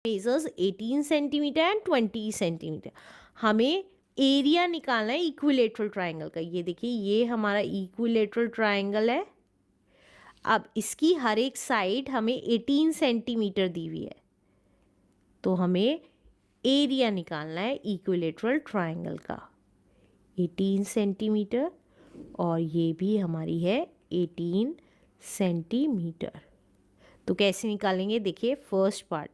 Measures 18 centimetre and 20 centimetre. हमें area निकालना है इक्विलेटरल ट्राइंगल का। ये देखिए, ये हमारा इक्विलेटरल ट्राइंगल है। अब इसकी हर एक साइड हमें 18 सेंटीमीटर दी हुई है, तो हमें एरिया निकालना है इक्विलेटरल ट्राइंगल का 18 सेंटीमीटर, और ये भी हमारी है 18 सेंटीमीटर। तो कैसे निकालेंगे, देखिए फर्स्ट पार्ट,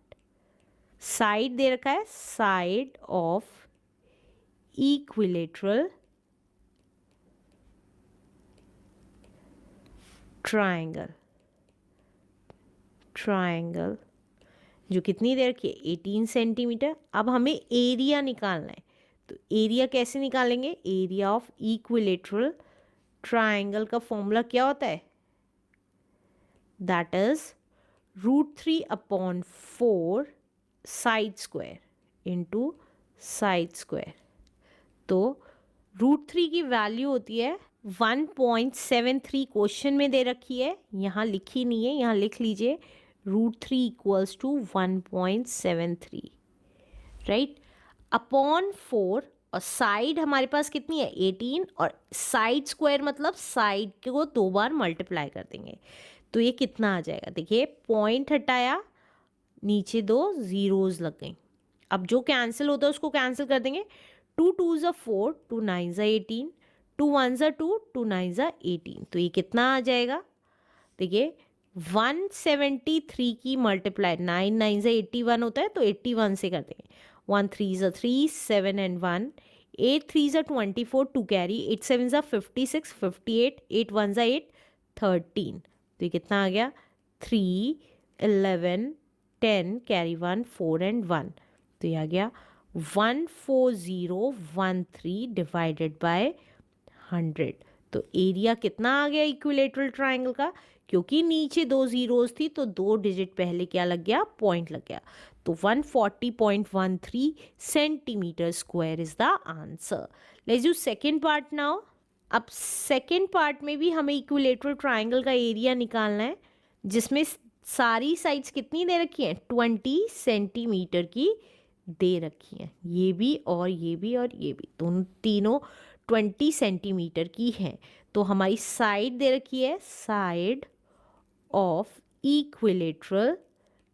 साइड दे रखा है, side of equilateral triangle, triangle जो कितनी दे रखी है 18 सेंटीमीटर। अब हमें एरिया निकालना है, तो एरिया कैसे निकालेंगे, एरिया ऑफ इक्विलेटरल ट्राइंगल का फॉर्मूला क्या होता है, that is √3/4 side square into side square. तो √3 की वैल्यू होती है 1.73, क्वेश्चन में दे रखी है, यहाँ लिखी नहीं है, यहाँ लिख लीजिए √3 इक्वल्स टू 1.73, राइट, अपॉन 4, और साइड हमारे पास कितनी है 18, और साइड स्क्वायर मतलब साइड को 2 बार मल्टीप्लाई कर देंगे, तो ये कितना आ जाएगा, देखिए पॉइंट हटाया, नीचे 2 जीरोज लग गई। अब जो कैंसिल होता है उसको कैंसिल कर देंगे, 2 2 ज़ा 4, 2 9 ज़ा 18, 2 1 ज़ा 2, 2 9 ज़ा 18, तो ये कितना आ जाएगा, देखिए 173 की मल्टीप्लाई 9 9 ज़ा 81 होता है, तो 81 से कर देंगे, 1 3 ज़ा 3, 7 एंड 1, 8 3 ज़ा 24, 2 कैरी, 8 7 ज़ा 56, 58, 8 1 ज़ा 8, 13, तो ये कितना आ गया 3 11 10 कैरी 1 4 एंड 1, तो ये आ गया 14013 डिवाइडेड बाय 100। तो एरिया कितना आ गया इक्विलेटरल ट्राइंगल का, क्योंकि नीचे 2 जीरोज थी तो 2 डिजिट पहले क्या लग गया, पॉइंट लग गया, तो 140.13 centimetre square is the answer. Let's do second part now. अब सेकेंड पार्ट में भी हमें इक्विलेटरल ट्राइंगल का एरिया निकालना है, जिसमें सारी साइड्स कितनी दे रखी हैं 20 सेंटीमीटर की दे रखी हैं, ये भी और ये भी और ये भी, दोनों तीनों 20 सेंटीमीटर की हैं। तो हमारी साइड दे रखी है, साइड ऑफ इक्विलेटरल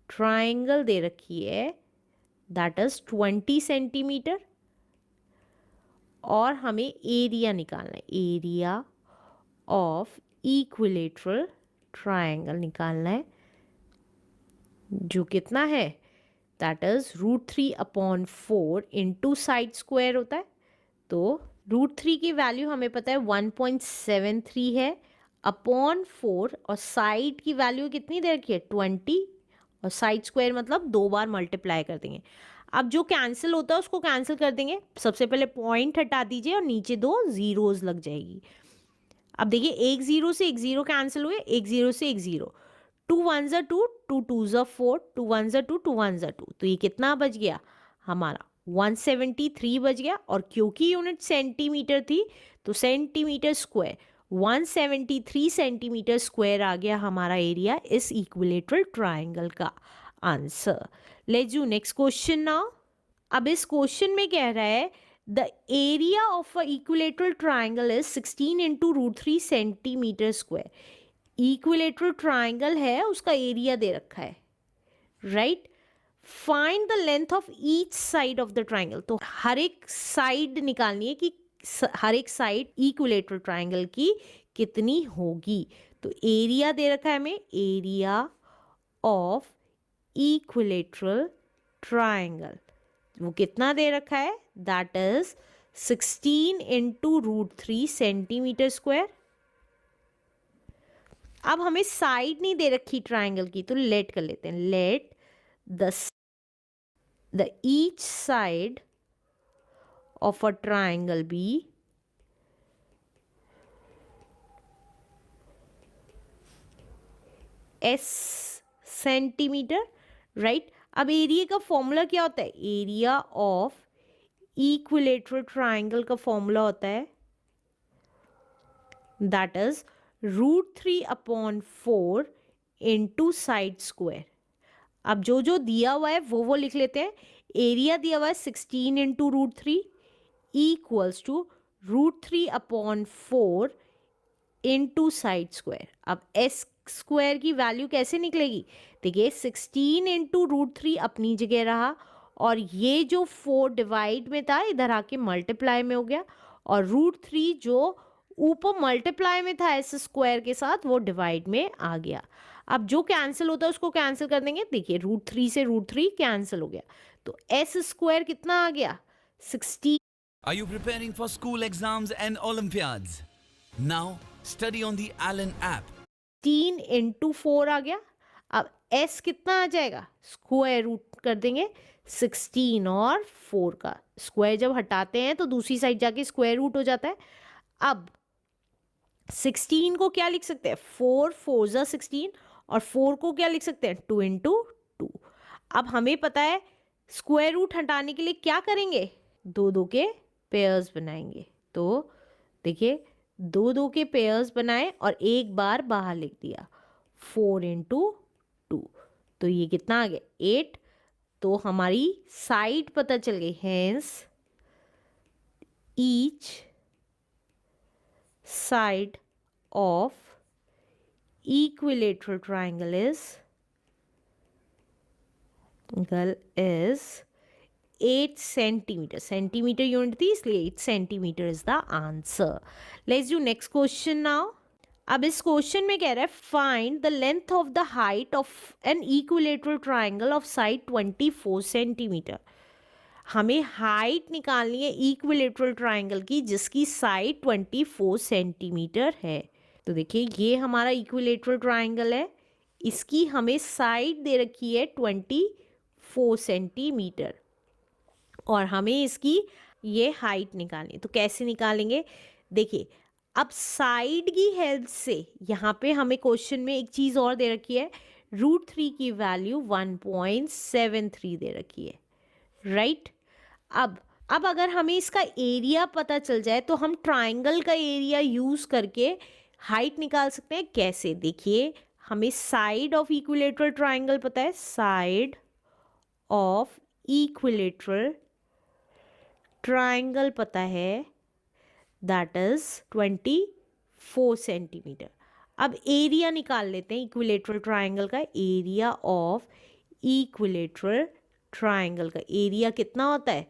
ट्राइंगल दे रखी है, दैट इज 20 सेंटीमीटर, और हमें एरिया निकालना है, एरिया ऑफ इक्विलेटरल ट्राइंगल निकालना है, जो कितना है, that is √3/4 into side square होता है, तो √3 की वैल्यू हमें पता है 1.73 है, अपॉन 4, और साइड की वैल्यू कितनी दे रखी है 20, और साइड स्क्वायर मतलब 2 बार मल्टीप्लाई कर देंगे। अब जो कैंसिल होता है उसको कैंसिल कर देंगे, सबसे पहले पॉइंट हटा दीजिए और नीचे 2 जीरोज लग जाएगी। अब देखिए एक जीरो से एक जीरो कैंसिल हुए, एक जीरो से एक जीरो, 2 1 ज़ा 2, 2 2 ज़ा 4, 2 1 ज़ा 2, 2 1 ज़ा 2, तो ये कितना बच गया हमारा 173 बच गया, और क्योंकि यूनिट सेंटीमीटर थी तो सेंटीमीटर स्क्वायर, 173 सेंटीमीटर स्क्वायर आ गया हमारा एरिया इस इक्विलेटरल ट्राइंगल का answer. Let's do next question now. अब इस क्वेश्चन में कह रहा है the area of a equilateral triangle is 16 into √3 centimetre square. Equilateral triangle है, उसका एरिया दे रखा है, right, find the length of each side of the triangle. तो हर एक साइड निकालनी है कि हर एक साइड इक्विलेटरल ट्राइंगल की कितनी होगी। तो एरिया दे रखा है हमें, एरिया ऑफ इक्विलेटरल ट्राइंगल, वो कितना दे रखा है, that is 16 into √3 centimetre square. अब हमें साइड नहीं दे रखी ट्राइंगल की, तो लेट कर लेते हैं, let the each side of a triangle be S centimetre, right. अब एरिया का फॉर्मूला क्या होता है, एरिया ऑफ इक्विलेटरल ट्राइंगल का फॉर्मूला होता है that is √3/4 into side square. अब जो जो दिया हुआ है वो लिख लेते हैं. एरिया दिया हुआ है 16 into root three equals to √3/4 into side square. अब एस स्क्वायर की वैल्यू कैसे निकलेगी? देखिए 16 इंटू √3 अपनी जगह रहा और ये जो 4 डिवाइड में था इधर आके मल्टीप्लाई में हो गया और √3 जो ऊपर मल्टीप्लाई में था एस स्क्वायर के साथ वो डिवाइड में आ गया. अब जो कैंसिल होता है उसको कैंसिल कर देंगे. देखिए √3 से √3 कैंसिल हो गया तो एस स्क्वायर कितना आ गया? 16. Are you preparing for school exams and Olympiads? Now, study on the Allen app. 3 into 4 आ गया. अब s कितना आ जाएगा? स्क्वायर रूट कर देंगे 16 और 4 का. स्क्वायर जब हटाते हैं तो दूसरी साइड जाके स्क्वायर रूट हो जाता है. अब 16 को क्या लिख सकते हैं? 4 4 जा 16 और 4 को क्या लिख सकते हैं? 2 इंटू 2. अब हमें पता है स्क्वायर रूट हटाने के लिए क्या करेंगे? दो दो के पेयर्स बनाएंगे. तो देखिए दो दो के पेयर्स बनाए और एक बार बाहर लिख दिया 4 इंटू 2. तो ये कितना आ गया? 8. तो हमारी साइड पता चल गई. Hence each side of equilateral triangle is 8 centimeter. Centimetre unit थी इसलिए 8 centimetre is the answer. Let's do next question now. अब इस क्वेश्चन में कह रहा है find the length of the height of an equilateral triangle of side 24 centimetre. हमें height निकालनी है इक्विलेटरल ट्राइंगल की जिसकी साइड 24 सेंटीमीटर है. तो देखिए ये हमारा इक्विलेटरल ट्राइंगल है. इसकी हमें साइड दे रखी है 24 सेंटीमीटर और हमें इसकी ये हाइट निकालनी है. तो कैसे निकालेंगे? देखिए अब साइड की हेल्प से यहाँ पे हमें क्वेश्चन में एक चीज़ और दे रखी है. √3 की वैल्यू 1.73 दे रखी है. राइट. अब अगर हमें इसका एरिया पता चल जाए तो हम ट्राइंगल का एरिया यूज़ करके हाइट निकाल सकते हैं. कैसे? देखिए हमें साइड ऑफ इक्विलेटरल ट्राइंगल पता है. साइड ऑफ इक्विलेटरल ट्राइंगल पता है दैट इज 24 सेंटीमीटर. अब एरिया निकाल लेते हैं इक्विलेटरल ट्राइंगल का. एरिया ऑफ इक्विलेटरल ट्राइंगल का एरिया कितना होता है?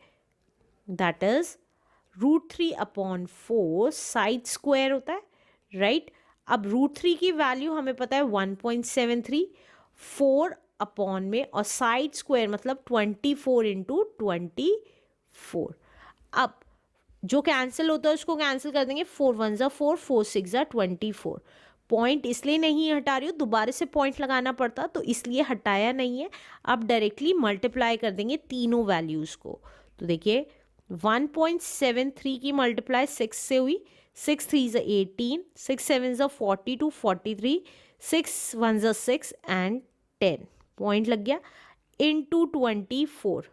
दैट इज √3/4 साइड स्क्वायर होता है. राइट. अब √3 की वैल्यू हमें पता है 1.73 4 अपॉन में और साइड स्क्वायर मतलब 24 इंटू 24. अब जो कैंसिल होता है उसको कैंसिल कर देंगे. 4 1 जा 4 4 6 जा 24. पॉइंट इसलिए नहीं हटा रही हूँ, दोबारा से पॉइंट लगाना पड़ता तो इसलिए हटाया नहीं है. अब डायरेक्टली मल्टीप्लाई कर देंगे तीनों वैल्यूज़ को. तो देखिए 1.73 की मल्टीप्लाई 6 से हुई. 6 3 जा 18 6 7 जा 42 43 6 1 जा 6 एंड 10. पॉइंट लग गया. इंटू 24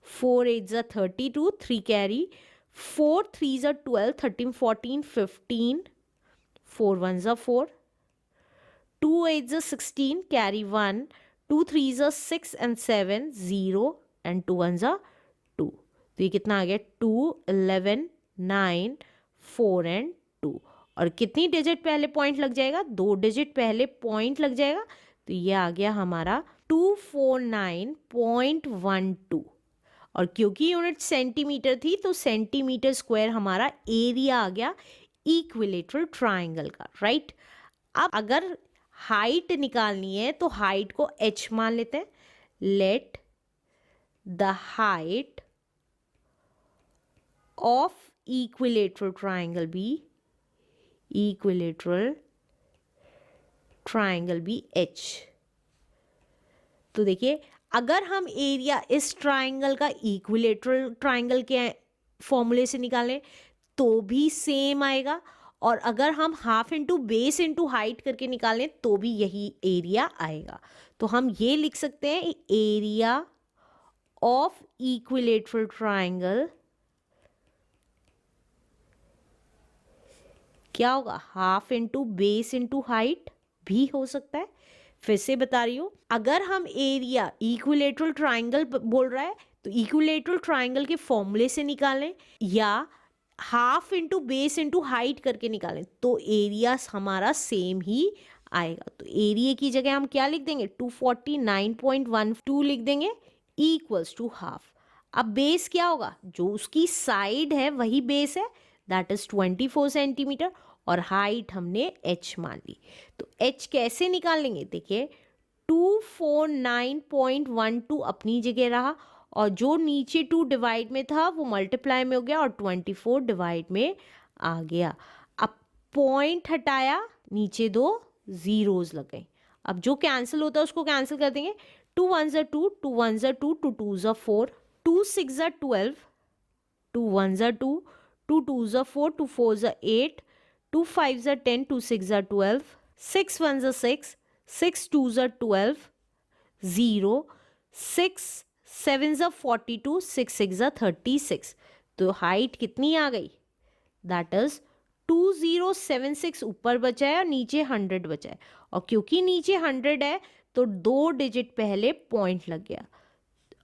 4 8 जा 32 3 कैरी 4 3 जा 12 13 14 15 4 1 जा 4 2 8 जा 16 कैरी 1 2 3 जा 6 एंड 7 0 एंड 2 1 जा 2. तो ये कितना आ गया? 2 11 9 4 एंड 2. और कितनी डिजिट पहले पॉइंट लग जाएगा? 2 डिजिट पहले पॉइंट लग जाएगा. तो ये आ गया हमारा 249.12. और क्योंकि यूनिट सेंटीमीटर थी तो सेंटीमीटर स्क्वायर हमारा एरिया आ गया इक्विलेटरल ट्राइंगल का. राइट. अब अगर हाइट निकालनी है तो हाइट को h मान लेते हैं. Let the height of equilateral triangle be h. तो देखिए अगर हम एरिया इस ट्राइंगल का इक्विलेटरल ट्राइंगल के फॉर्मूले से निकालें तो भी सेम आएगा और अगर हम half into base into height करके निकालें तो भी यही एरिया आएगा. तो हम ये लिख सकते हैं एरिया ऑफ इक्विलेटरल ट्राइंगल क्या होगा? Half into base into height भी हो सकता है. फिर से बता रही हूँ, अगर हम एरिया इक्विलेटरल ट्राइंगल बोल रहा है तो इक्विलेटरल ट्राइंगल के फॉर्मूले से निकालें या half into base into height करके निकालें तो एरिया हमारा सेम ही आएगा। तो एरिया की जगह हम क्या लिख देंगे, 249.12 लिख देंगे इक्वल्स टू हाफ। अब बेस क्या होगा, जो उसकी साइड है वही बेस है, दैट इज 24 सेंटीमीटर, और हाइट हमने h मान ली। तो h कैसे निकाल लेंगे, देखिए 249.12 अपनी जगह रहा और जो नीचे 2 डिवाइड में था वो मल्टीप्लाई में हो गया और 24 डिवाइड में आ गया। अब पॉइंट हटाया, नीचे 2 जीरोस लग गए। अब जो कैंसिल होता है उसको कैंसिल कर देंगे, 2 1 ज़ा 2, 2 1 ज़ा 2, 2 2 ज़ा 4, 2 6 ज़ा 12, 2 1 ज़ा 2, 2 2 ज़ा 4, 2 4 ज़ा 8, 2 5 ज़ा 10, 2 6 ज़ा 12, 6 1 ज़ा 6, 6 2 ज़ा 12, 0, 6 7 ज़ा 42, 6 6 ज़ा 36। तो हाइट कितनी आ गई, दैट इज 2076 ऊपर बचा है और नीचे 100 बचा है, और क्योंकि नीचे 100 है तो 2 डिजिट पहले पॉइंट लग गया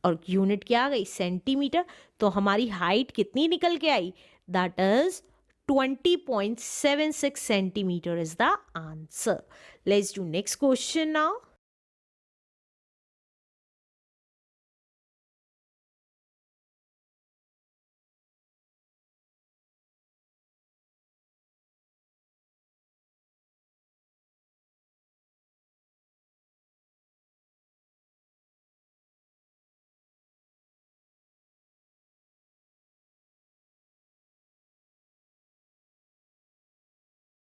और यूनिट क्या आ गई, सेंटीमीटर। तो हमारी हाइट कितनी निकल के आई, that is 20.76 centimetre is the answer. Let's do next question now.